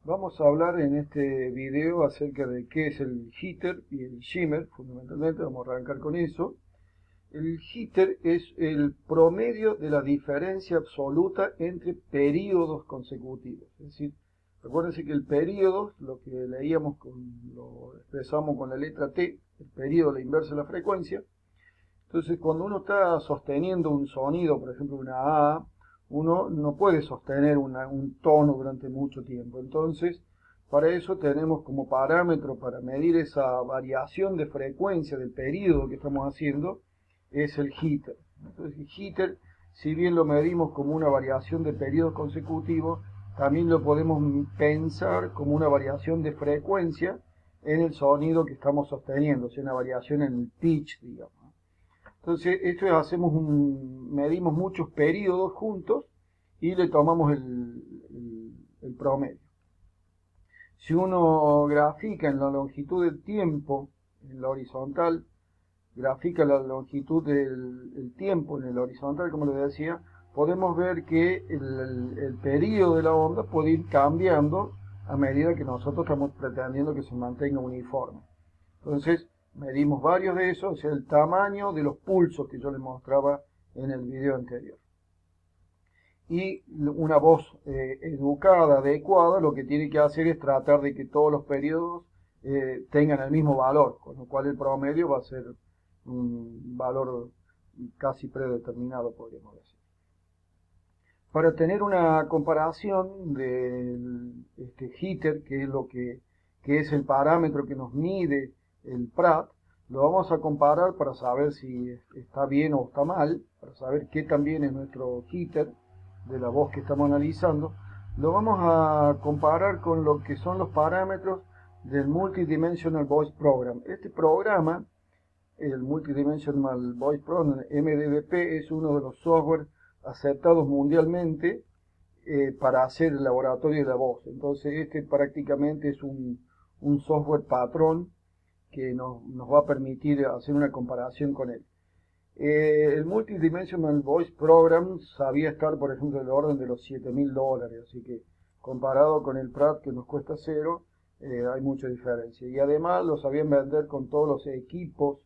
Vamos a hablar en este video acerca de qué es el jitter y el shimmer, fundamentalmente, vamos a arrancar con eso. El jitter es el promedio de la diferencia absoluta entre periodos consecutivos. Es decir, recuérdense que el periodo, lo que leíamos, lo expresamos con la letra T, el periodo, la inversa de la frecuencia. Entonces, cuando uno está sosteniendo un sonido, por ejemplo una A, uno no puede sostener un tono durante mucho tiempo. Entonces, para eso tenemos como parámetro para medir esa variación de frecuencia del periodo que estamos haciendo, es el jitter. Entonces, el jitter, si bien lo medimos como una variación de periodos consecutivos, también lo podemos pensar como una variación de frecuencia en el sonido que estamos sosteniendo, o sea, una variación en el pitch, digamos. Entonces, esto es, medimos muchos periodos juntos y le tomamos el promedio. Si uno grafica en la longitud del tiempo, en la horizontal, grafica la longitud del tiempo en el horizontal, como les decía, podemos ver que el periodo de la onda puede ir cambiando a medida que nosotros estamos pretendiendo que se mantenga uniforme. Entonces, medimos varios de esos, o sea, el tamaño de los pulsos que yo les mostraba en el video anterior. Y una voz educada, adecuada, lo que tiene que hacer es tratar de que todos los periodos tengan el mismo valor, con lo cual el promedio va a ser un valor casi predeterminado, podríamos decir. Para tener una comparación del jitter, que es que es el parámetro que nos mide el Prat, lo vamos a comparar para saber si está bien o está mal, para saber qué también es nuestro jitter de la voz que estamos analizando. Lo vamos a comparar con lo que son los parámetros del Multidimensional Voice Program. Este programa, el Multidimensional Voice Program, MDVP, es uno de los software aceptados mundialmente para hacer el laboratorio de la voz. Entonces este prácticamente es un software patrón que nos va a permitir hacer una comparación con él. El Multidimensional Voice Program sabía estar, por ejemplo, del orden de los $7.000, así que comparado con el Prat que nos cuesta cero, hay mucha diferencia. Y además lo sabían vender con todos los equipos,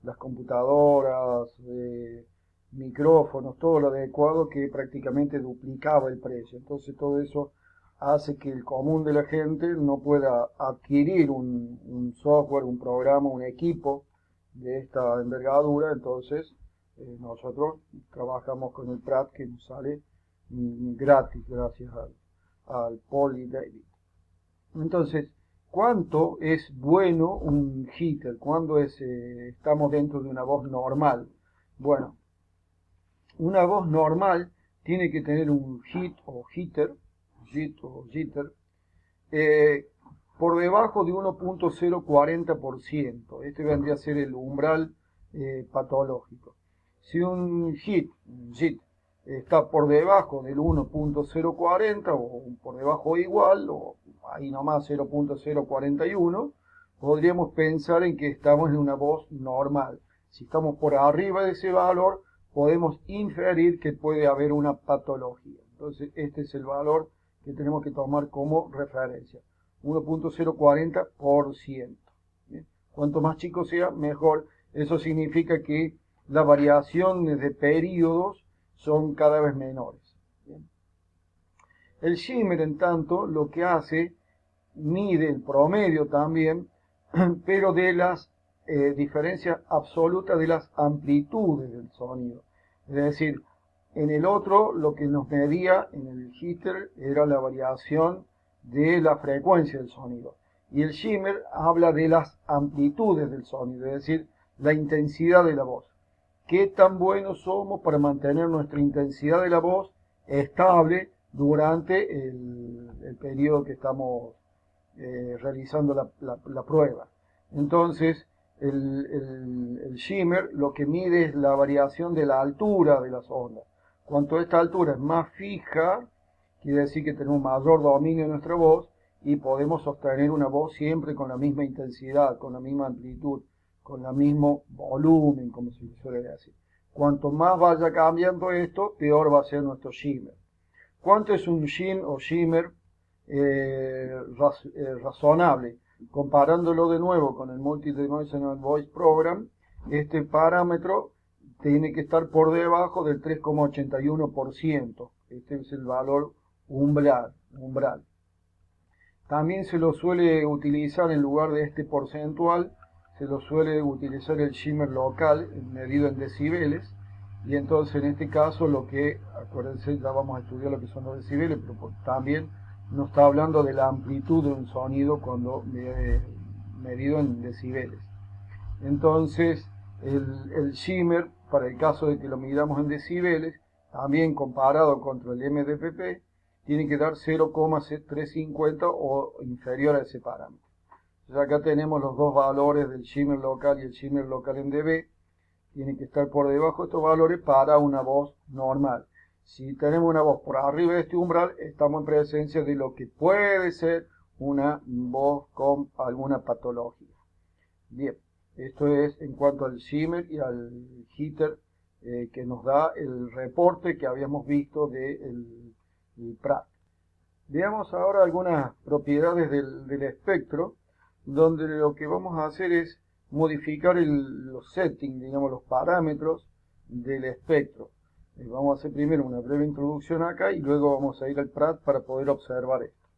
las computadoras, micrófonos, todo lo adecuado, que prácticamente duplicaba el precio. Entonces todo eso hace que el común de la gente no pueda adquirir un software, un programa, un equipo de esta envergadura. Entonces nosotros trabajamos con el Prat, que nos sale gratis gracias al Paul y David. Entonces, ¿cuánto es bueno un jitter? ¿Cuándo estamos dentro de una voz normal? Bueno, una voz normal tiene que tener un hit o jitter, eh, por debajo de 1.040%. Este vendría a ser el umbral patológico. Si un JIT, está por debajo del 1.040 o por debajo o igual, o ahí nomás 0.041, podríamos pensar en que estamos en una voz normal. Si estamos por arriba de ese valor, podemos inferir que puede haber una patología. Entonces, este es el valor que tenemos que tomar como referencia. 1.040%. Cuanto más chico sea, mejor. Eso significa que las variaciones de periodos son cada vez menores. Bien. El shimmer, en tanto, lo que hace, mide el promedio también, pero de las diferencias absolutas de las amplitudes del sonido. Es decir, en el otro lo que nos medía en el jitter era la variación de la frecuencia del sonido. Y el shimmer habla de las amplitudes del sonido, es decir, la intensidad de la voz. ¿Qué tan buenos somos para mantener nuestra intensidad de la voz estable durante el periodo que estamos realizando la prueba? Entonces, el shimmer lo que mide es la variación de la altura de las ondas. Cuanto esta altura es más fija, quiere decir que tenemos mayor dominio de nuestra voz y podemos sostener una voz siempre con la misma intensidad, con la misma amplitud, con el mismo volumen, como se suele decir. Cuanto más vaya cambiando esto, peor va a ser nuestro shimmer. ¿Cuánto es un shim o shimmer? razonable. Comparándolo de nuevo con el Multidimensional Voice Program, este parámetro tiene que estar por debajo del 3,81%. Este es el valor umbral. También se lo suele utilizar en lugar de este porcentual, se lo suele utilizar el shimmer local, medido en decibeles, y entonces en este caso acuérdense, ya vamos a estudiar lo que son los decibeles, pero también nos está hablando de la amplitud de un sonido cuando medido en decibeles. Entonces el shimmer, para el caso de que lo midamos en decibeles, también comparado contra el MDPP, tiene que dar 0,350 o inferior a ese parámetro. Entonces acá tenemos los dos valores del shimmer local y el shimmer local en dB. Tienen que estar por debajo de estos valores para una voz normal. Si tenemos una voz por arriba de este umbral, estamos en presencia de lo que puede ser una voz con alguna patología. Bien, esto es en cuanto al shimmer y al jitter que nos da el reporte que habíamos visto del Pratt. Veamos ahora algunas propiedades del espectro, donde lo que vamos a hacer es modificar los settings, digamos los parámetros del espectro. Vamos a hacer primero una breve introducción acá y luego vamos a ir al Pratt para poder observar esto.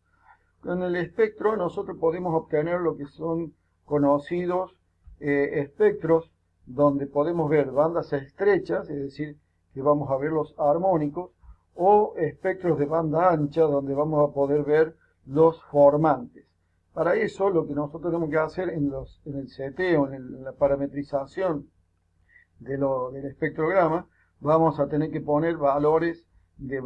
En el espectro nosotros podemos obtener lo que son conocidos espectros donde podemos ver bandas estrechas, es decir, que vamos a ver los armónicos, o espectros de banda ancha donde vamos a poder ver los formantes. Para eso lo que nosotros tenemos que hacer en el seteo, en la parametrización del espectrograma, vamos a tener que poner valores de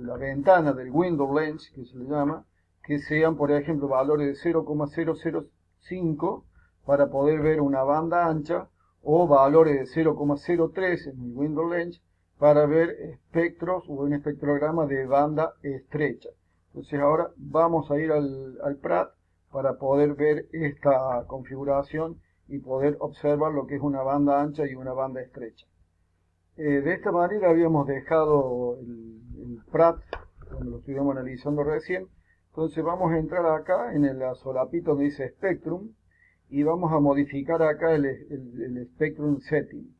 la ventana del window length, que se le llama, que sean por ejemplo valores de 0,005 para poder ver una banda ancha, o valores de 0,03 en el window length para ver espectros o un espectrograma de banda estrecha. Entonces ahora vamos a ir al Pratt para poder ver esta configuración y poder observar lo que es una banda ancha y una banda estrecha. De esta manera habíamos dejado el Pratt, cuando lo estuvimos analizando recién. Entonces vamos a entrar acá en el solapito donde dice Spectrum y vamos a modificar acá el Spectrum Setting.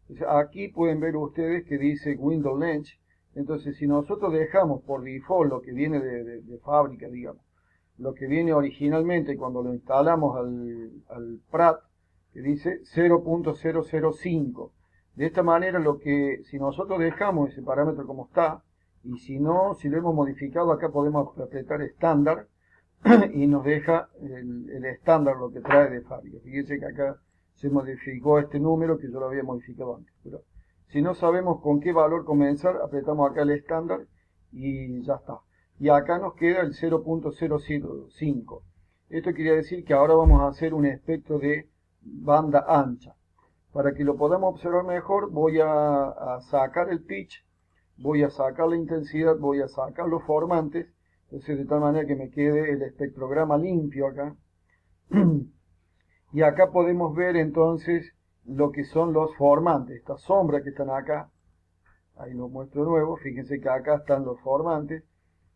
Entonces, aquí pueden ver ustedes que dice Window Length. Entonces si nosotros dejamos por default lo que viene de fábrica, digamos, lo que viene originalmente cuando lo instalamos al Pratt, que dice 0.005. De esta manera, si nosotros dejamos ese parámetro como está, y si no, si lo hemos modificado, acá podemos apretar estándar y nos deja el estándar lo que trae de fábrica. Fíjense que acá se modificó este número que yo lo había modificado antes. Pero si no sabemos con qué valor comenzar, apretamos acá el estándar y ya está. Y acá nos queda el 0.005. Esto quiere decir que ahora vamos a hacer un espectro de banda ancha. Para que lo podamos observar mejor, voy a sacar el pitch, voy a sacar la intensidad, voy a sacar los formantes, entonces de tal manera que me quede el espectrograma limpio acá. Y acá podemos ver entonces lo que son los formantes, estas sombras que están acá. Ahí lo muestro de nuevo, fíjense que acá están los formantes.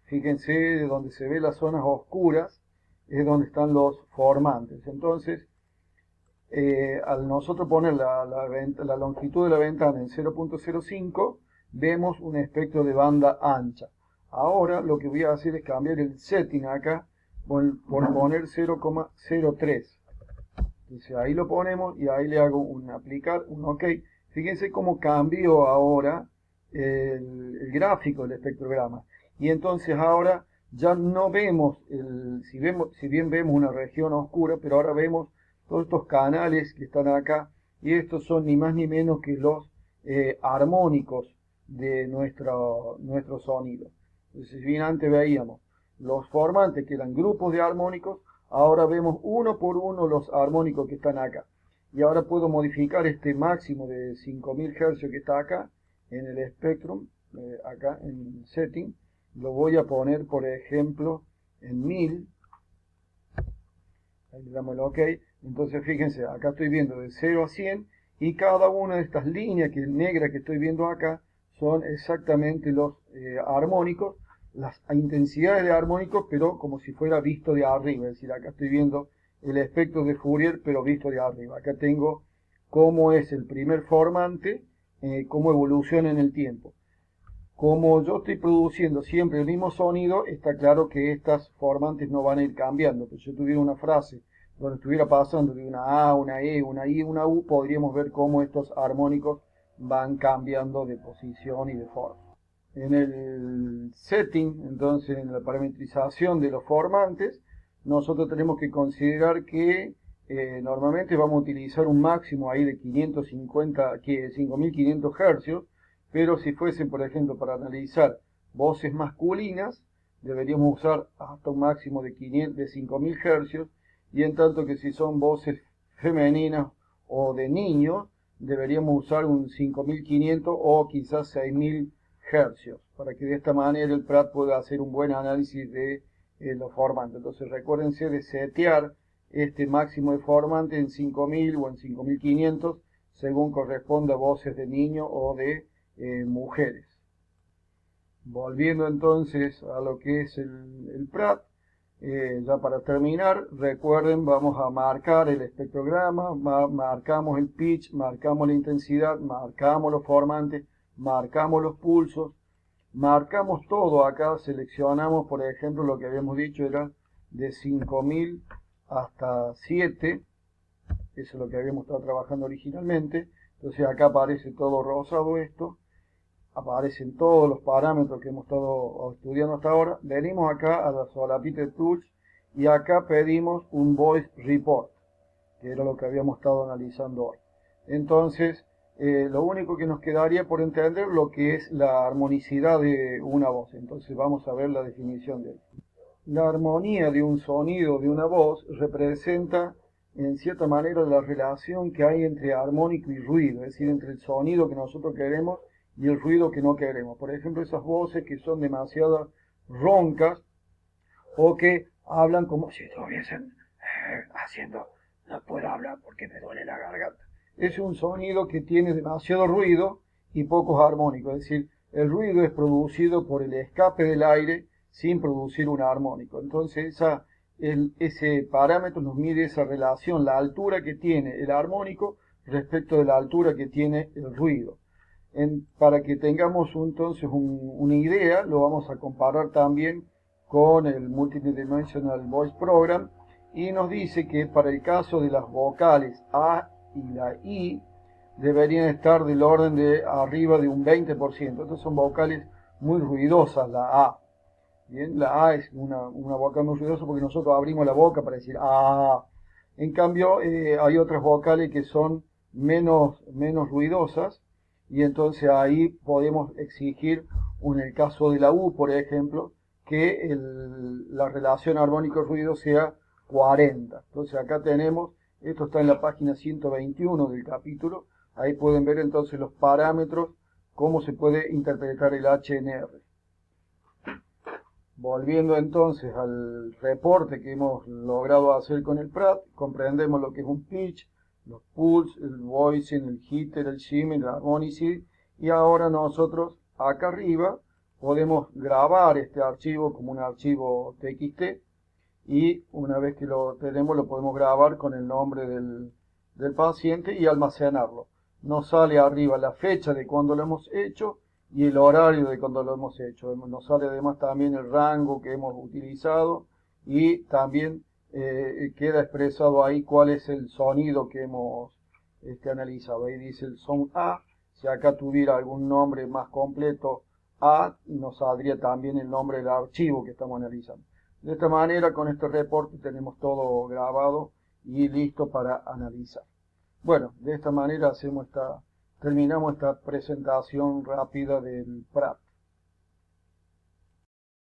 Fíjense de donde se ve las zonas oscuras, es donde están los formantes. Entonces, al nosotros poner la longitud de la ventana en 0.05, vemos un espectro de banda ancha. Ahora lo que voy a hacer es cambiar el setting acá por poner 0,03. Entonces ahí lo ponemos y ahí le hago un aplicar, un OK. Fíjense cómo cambió ahora el gráfico del espectrograma. Y entonces ahora ya no vemos, si bien vemos una región oscura, pero ahora vemos todos estos canales que están acá, y estos son ni más ni menos que los armónicos de nuestro sonido. Entonces, si bien antes veíamos los formantes que eran grupos de armónicos, ahora vemos uno por uno los armónicos que están acá. Y ahora puedo modificar este máximo de 5000 Hz que está acá en el Spectrum, acá en Setting. Lo voy a poner, por ejemplo, en 1000. Ahí le damos el OK. Entonces fíjense, acá estoy viendo de 0 a 100 y cada una de estas líneas negras que estoy viendo acá son exactamente los armónicos, las intensidades de armónicos, pero como si fuera visto de arriba. Es decir, acá estoy viendo el espectro de Fourier, pero visto de arriba. Acá tengo cómo es el primer formante, cómo evoluciona en el tiempo. Como yo estoy produciendo siempre el mismo sonido, está claro que estas formantes no van a ir cambiando. Pero si yo tuviera una frase donde estuviera pasando de una A, una E, una I, una U, podríamos ver cómo estos armónicos van cambiando de posición y de forma. En el setting, entonces en la parametrización de los formantes, nosotros tenemos que considerar que normalmente vamos a utilizar un máximo ahí de 5500 Hz, pero si fuese, por ejemplo, para analizar voces masculinas, deberíamos usar hasta un máximo de 5000 Hz, y en tanto que si son voces femeninas o de niños, deberíamos usar un 5500 o quizás 6000 Hz, para que de esta manera el Pratt pueda hacer un buen análisis de los formantes. Entonces recuérdense de setear este máximo de formante en 5000 o en 5500, según corresponda a voces de niño o de mujeres. Volviendo entonces a lo que es el Pratt, ya para terminar, recuerden, vamos a marcar el espectrograma, marcamos el pitch, marcamos la intensidad, marcamos los formantes, marcamos los pulsos, marcamos todo acá, seleccionamos, por ejemplo, lo que habíamos dicho era de 5000 hasta 7, eso es lo que habíamos estado trabajando originalmente. Entonces acá aparece todo rosado esto, aparecen todos los parámetros que hemos estado estudiando hasta ahora. Venimos acá a la solapita de Tools y acá pedimos un Voice Report, que era lo que habíamos estado analizando hoy. Entonces, lo único que nos quedaría por entender lo que es la armonicidad de una voz. Entonces vamos a ver la definición de esto. La armonía de un sonido de una voz representa en cierta manera la relación que hay entre armónico y ruido, es decir, entre el sonido que nosotros queremos y el ruido que no queremos. Por ejemplo, esas voces que son demasiado roncas o que hablan como si estuviesen haciendo, no puedo hablar porque me duele la garganta. Es un sonido que tiene demasiado ruido y pocos armónicos, es decir, el ruido es producido por el escape del aire sin producir un armónico. Entonces ese parámetro nos mide esa relación, la altura que tiene el armónico respecto de la altura que tiene el ruido. Para que tengamos entonces una idea, lo vamos a comparar también con el Multidimensional Voice Program, y nos dice que para el caso de las vocales A y la I deberían estar del orden de arriba de un 20%. Estas son vocales muy ruidosas, la A. Bien, la A es una vocal muy ruidosa porque nosotros abrimos la boca para decir A. En cambio, hay otras vocales que son menos ruidosas, y entonces ahí podemos exigir, en el caso de la U, por ejemplo, que la relación armónico-ruido sea 40. Entonces acá tenemos, esto está en la página 121 del capítulo, ahí pueden ver entonces los parámetros, cómo se puede interpretar el HNR. Volviendo entonces al reporte que hemos logrado hacer con el Pratt, comprendemos lo que es un pitch, los pulse, el voicing, el jitter, el shimmer, el harmonicity, y ahora nosotros acá arriba podemos grabar este archivo como un archivo TXT, y una vez que lo tenemos lo podemos grabar con el nombre del paciente y almacenarlo. Nos sale arriba la fecha de cuando lo hemos hecho y el horario de cuando lo hemos hecho. Nos sale además también el rango que hemos utilizado, y también queda expresado ahí cuál es el sonido que hemos analizado. Ahí dice el Sound A. Si acá tuviera algún nombre más completo A, nos saldría también el nombre del archivo que estamos analizando. De esta manera, con este reporte tenemos todo grabado y listo para analizar. Bueno, de esta manera terminamos esta presentación rápida del Pratt.